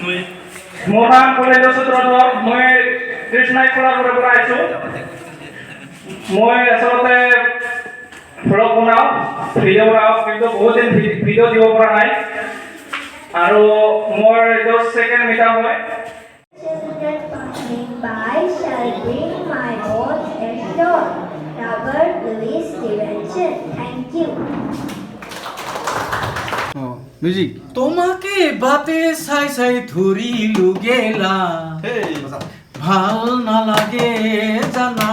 মোৰ নাম কলেজৰ সূত্ৰধৰ মই কৃষ্ণাই খোলাপুৰৰ পৰা আহিছোঁ মই আচলতে ব্লগ বনাওঁ ভিডিঅ' বনাওঁ কিন্তু বহুত দিন ভিডিঅ' দিব পৰা নাই আৰু মোৰ এইটো ছেকেণ্ড মিটআপ হয় by shall bring my own ashore. Robert Louis Stevenson. Thank you. Music তোমাকে বাতে চাই চাই ধৰিলো গেলা ভাল নালাগে জানা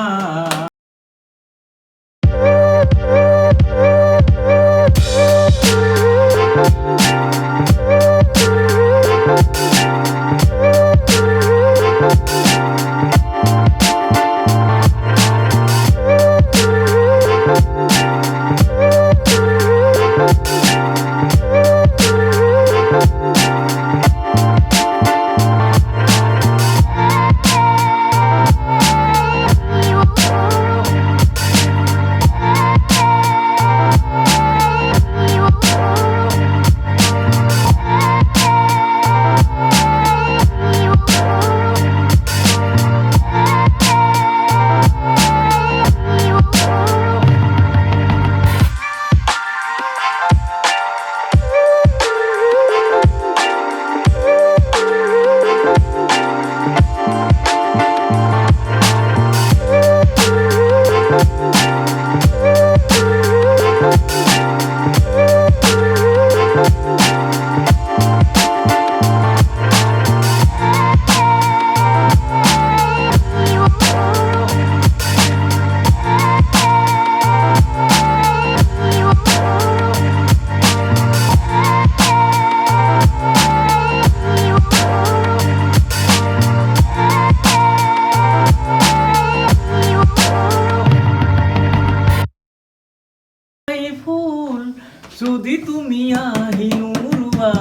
যদি তুমি আহি নুৰুৱা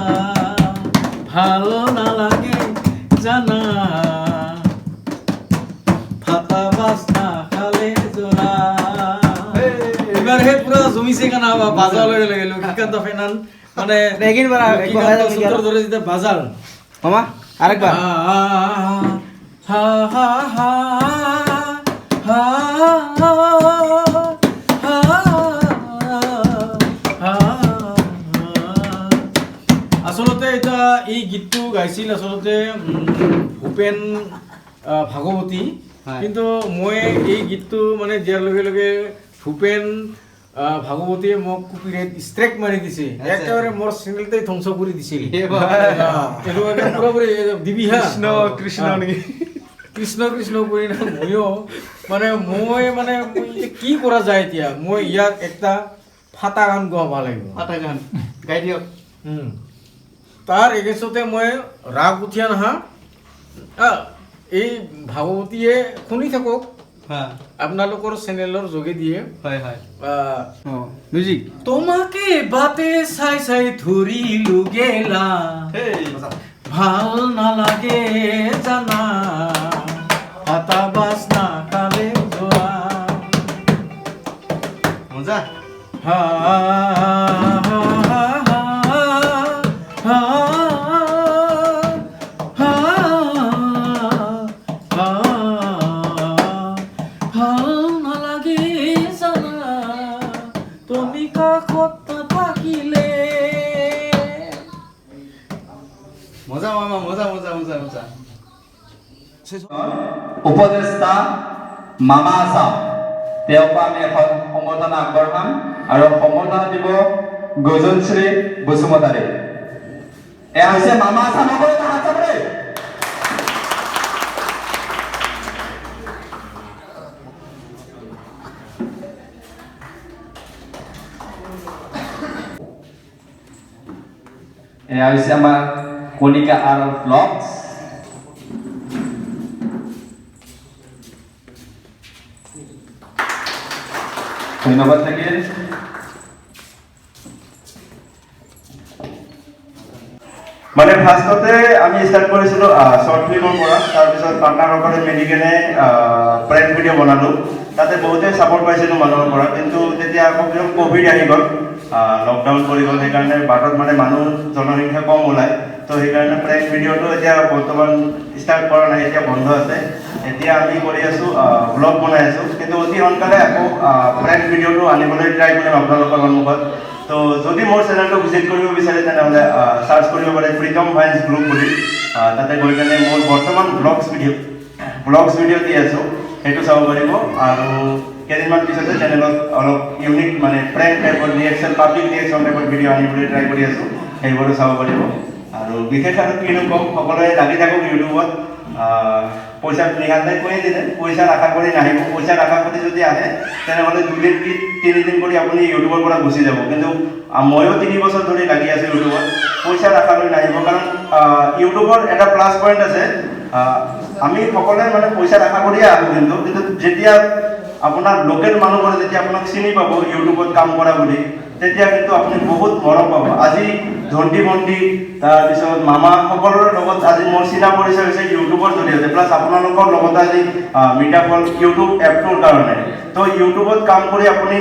ভাল নালাগে জানা ফাটা বাস্তা খালে জৰা এবাৰ হে পুৰা জমিছে গানা বাজালৈ লাগিল লক্ষীকান্ত ফেনান মানে একদিন বাৰ সূত্ৰৰ দৰে যেতিয়া বাজাল মামা আরেকবার হা হা হা হা আচলতে এটা এই গীতটো গাইছিল আচলতে ভূপেন ভাগৱতী কিন্তু মই এই গীতটো মানে দিয়াৰ লগে লগে ভূপেন ভাগৱতীয়ে মোক কপিৰাইট ষ্ট্ৰাইক মাৰি দিছে একেবাৰে মোৰ চেনেলতে ধ্বংস কৰি দিছিল এইটো পুৰাপুৰি দিবিহা কৃষ্ণ নেকি কৃষ্ণ কৃষ্ণ কৰি ময়ো মানে কি কৰা যায় এতিয়া মই ইয়াক একটা ফাটা গান গাব লাগিব ফাটা গান গাই দিয়ক তাৰ এগেইনষ্টতে মই ৰাগ উঠিয়া নহা এই ভাগৱতীয়ে শুনি থাকক আপোনালোকৰ চেনেলৰ যোগেদিয়ে হয় হয় মিউজিক তোমাকে বাতে চাই চাই ধৰিলো গেলা ভাল নালাগে জানা হাতা বাস্না কালে যোৱা মজা হা মজা মামা মজা মজা মজা মজা উপদেষ্টা মামা চাপ তেওঁক আমি এখন সম্বৰ্ধনা আগবঢ়াম আৰু সম্বৰ্ধনা দিব গজনশ্ৰী বসুমতাৰী এয়া হৈছে মামা চাপৰ হাত চাপৰে এয়া হৈছে আমাৰ কণিকা আৰু ব্লগছ ধন্যবাদ থাকিল মানে ফাৰ্ষ্টতে আমি ষ্টাৰ্ট কৰিছিলোঁ শ্বৰ্ট ফিল্মৰ পৰা তাৰপিছত পাৰ্টনাৰসকলে মিলি কেনে প্ৰেংক ভিডিঅ' বনালোঁ তাতে বহুতেই ছাপোৰ্ট পাইছিলোঁ মানুহৰ পৰা কিন্তু তেতিয়া আকৌ ক'ভিড আহি গ'ল লকডাউন পৰি গ'ল সেইকাৰণে বাটত মানে মানুহ জনসংখ্যা কম ওলায় তো সেইকাৰণে প্ৰেংক ভিডিঅ'টো এতিয়া বৰ্তমান ষ্টাৰ্ট কৰা নাই, এতিয়া বন্ধ আছে। এতিয়া আমি কৰি আছোঁ ব্লগ বনাই আছোঁ, কিন্তু অতি সোনকালে আকৌ প্ৰেংক ভিডিঅ'টো আনিবলৈ ট্ৰাই কৰিম আপোনালোকৰ সন্মুখত। তো যদি মোৰ চেনেলটো ভিজিট কৰিব বিচাৰে তেনেহ'লে চাৰ্চ কৰিব পাৰে প্ৰীতম ভাইন্স গ্ৰুপ বুলি। তাতে গৈ কেনে মোৰ বৰ্তমান ব্লগছ ভিডিঅ' দি আছোঁ, সেইটো চাব পাৰিব। আৰু কেইদিনমান পিছতে চেনেলত অলপ ইউনিক মানে প্ৰেংক টাইপৰ ৰিয়েকশ্যন, পাব্লিক ৰিয়েকশ্যন টাইপৰ ভিডিঅ' আনিবলৈ ট্ৰাই কৰি আছোঁ, সেইবোৰো চাব পাৰিব। আৰু বিশেষ আৰু কিনো ক'ম, সকলোৱে লাগি থাকক ইউটিউবত। পইচা নিহাতে কৈয়ে দিলে, পইচা আশা কৰি নাহিব। পইচা আশা কৰি যদি আহে তেনেহ'লে 2 দিন 3 দিন কৰি আপুনি ইউটিউবৰ পৰা গুচি যাব। কিন্তু ময়ো 3 বছৰ ধৰি লাগি আছোঁ ইউটিউবত, পইচাৰ আশা কৰি নাহিব। কাৰণ ইউটিউবৰ এটা প্লাছ পইণ্ট আছে, আমি সকলোৱে মানে পইচাৰ আশা কৰিয়ে আহোঁ, কিন্তু যেতিয়া আপোনাৰ লোকেল মানুহবোৰে যেতিয়া আপোনাক চিনি পাব ইউটিউবত কাম কৰা বুলি, তেতিয়া কিন্তু আপুনি বহুত মৰম পাব। আজি ধণ্টি ভণ্টি তাৰপিছত মামা সকলোৰে লগত আজি মোৰ চিনা পৰিচয় হৈছে ইউটিউবৰ জৰিয়তে, প্লাছ আপোনালোকৰ লগতে আজি মিটআপ হ'ল ইউটিউব এপটোৰ কাৰণে। তো ইউটিউবত কাম কৰি আপুনি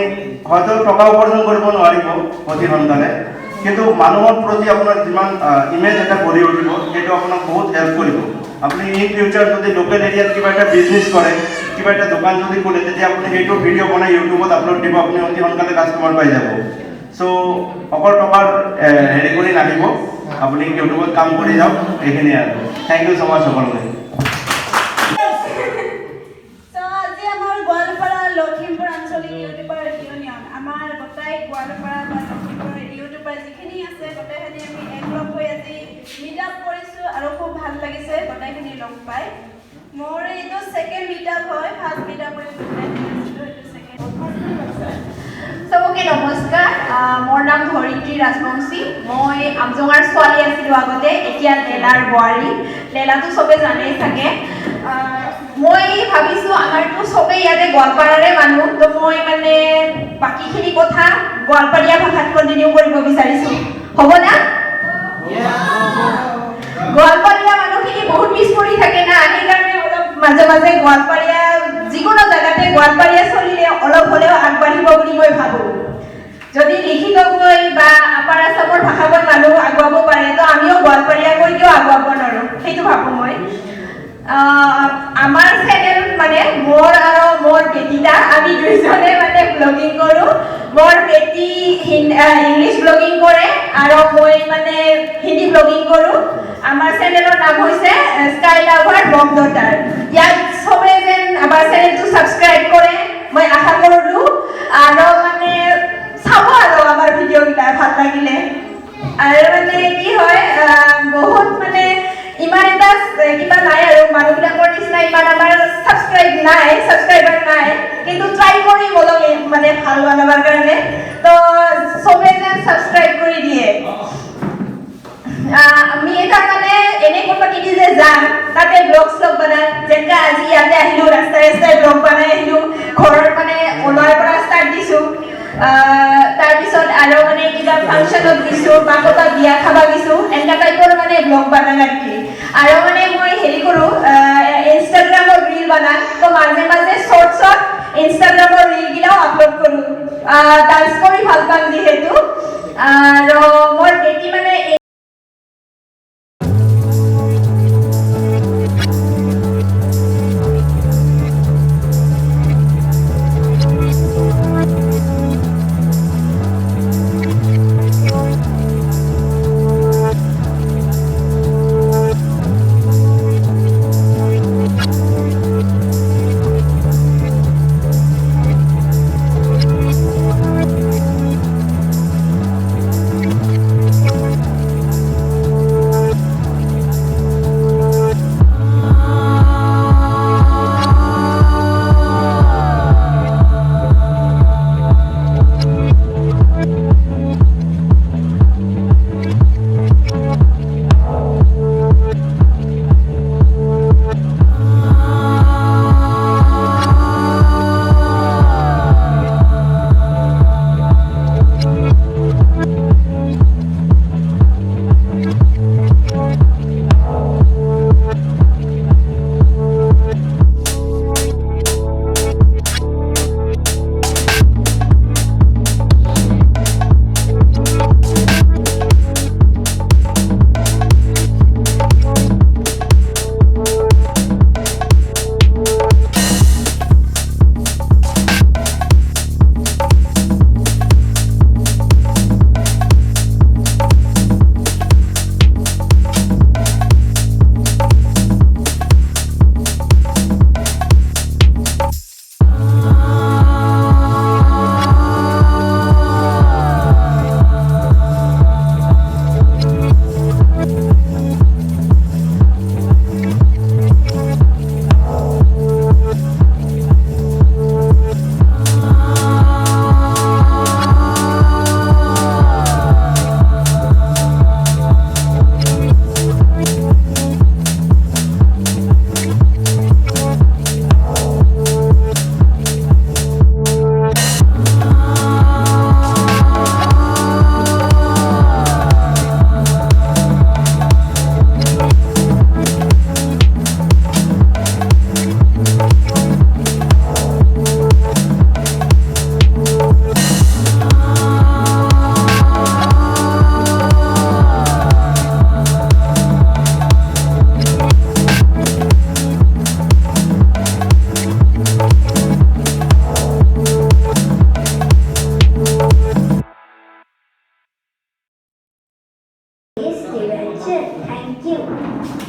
হয়তো টকা উপাৰ্জন কৰিব নোৱাৰিব অতি সোনকালে, কিন্তু মানুহৰ প্ৰতি আপোনাৰ যিমান ইমেজ এটা গঢ়ি উঠিব, সেইটো আপোনাক বহুত হেল্প কৰিব। আপুনি ইন ফিউচাৰ যদি লোকেল এৰিয়াত কিবা এটা বিজনেছ কৰে, কিবা এটা দোকান যদি খোলে, তেতিয়া আপুনি সেইটো ভিডিঅ' বনাই ইউটিউবত আপলোড দিব, আপুনি অতি সোনকালে কাষ্টমাৰ পাই যাব। চ' অকল টকাৰ হেৰি কৰি নাহিব, আপুনি ইউটিউবত কাম কৰি যাওক, এইখিনিয়ে আৰু। থেংক ইউ ছ' মাছ সকলোকে। আজি আমাৰ গোৱালপাৰা লখিমপুৰ আঞ্চলিক ইউটিউবাৰ ইউনিয়ন, আমাৰ গোটাই গোৱালপাৰা বা লখিমপুৰ ইউটিউবাৰ যিখিনি আছে গোটেইখিনি আমি একলগ হৈ আজি মিটআপ কৰিছোঁ আৰু খুব ভাল লাগিছে গোটেইখিনি লগ পাই। মোৰ এইটো ছেকেণ্ড মিটআপ হয়, ফাৰ্ষ্ট মিটআপ হৈ চবকে নমস্কাৰ, মোৰ নাম ধৰিত্ৰী ৰাজবংশী। মই আমজঙাৰ ছোৱালী আছিলোঁ আগতে, এতিয়া লেলাৰ বোৱাৰী। লেলাটো চবে জানেই চাগে। মই ভাবিছোঁ আমাৰতো চবেই ইয়াতে গোৱালপাৰাৰে মানুহ, তো মই মানে বাকীখিনি কথা গোৱালপাৰীয়া ভাষাত কণ্টিনিউ কৰিব বিচাৰিছোঁ, হ'ব না? গোৱালপাৰীয়া মানুহখিনি বহুত পিছ পৰি থাকে না, সেইকাৰণে অলপ মাজে মাজে গোৱালপাৰীয়া যিকোনো জেগাতে গোৱালপাৰীয়া চলিলে অলপ হ'লেও আগবাঢ়িব বুলি মই ভাবোঁ। যদি লিখিতকৈ বা আপাৰ আছামৰ ভাষাবোৰ মানুহ আগুৱাব পাৰে, তো আমিও গোৱালপাৰীয়াকৈ কিয় আগুৱাব নোৱাৰোঁ, সেইটো ভাবোঁ মই। আমাৰ চেনেল মানে মোৰ আৰু মোৰ বেটিটা, আমি দুইজনে মানে ব্লগিং কৰোঁ। মোৰ বেটি ইংলিছ ব্লগিং কৰে আৰু মই মানে হিন্দী ব্লগিং কৰোঁ। আমাৰ চেনেলৰ নাম হৈছে স্কাই লাভাৰ ব্লগ ডটাৰ। ইয়াত চবে যেন আমাৰ চেনেলটো ছাবস্ক্ৰাইব কৰে মই আশা কৰিলোঁ, আৰু মানে চাব আৰু আমাৰ ভিডিঅ'কেইটা ভাল লাগিলে। আৰু মানে কি হয়, বহুত মানে ইমান এটা কিবা নাই আৰু মানুহবিলাকৰ নিচিনা ইমান আমাৰ ছাবস্ক্ৰাইবাৰ নাই, কিন্তু ট্ৰাই কৰিম অলপ মানে ভাল বনাবৰ কাৰণে। তো চবে যেন ছাবস্ক্ৰাইব কৰি দিয়ে। আমি এটা মানে এনে কোনোবা কিনি যে যাম, তাতে ব্লগ শ্লগ বনাই, যেনেকৈ আজি ইয়াতে আহিলোঁ, ৰাস্তাই ব্লগ বনাই আহিলোঁ, ঘৰৰ মানে ওলোৱাৰ পৰা ষ্টাৰ্ট দিছোঁ। তাৰপিছত আৰু মানে কিবা ফাংচনত গৈছোঁ বা ক'ৰবাত বিয়া খাব গৈছোঁ, এনেকুৱা টাইপৰ মানে ব্লগ বনাই ৰাখি। আৰু মানে মই হেৰি কৰোঁ, ইনষ্টাগ্ৰামৰ ৰীল বনাই, তো মাজে মাজে শ্বৰ্টছত ইনষ্টাগ্ৰামৰ ৰীলগিলাও আপলোড কৰোঁ, ডান্স কৰি ভাল পাম যিহেতু। আৰু মোৰ বেটি মানে attention. Thank you.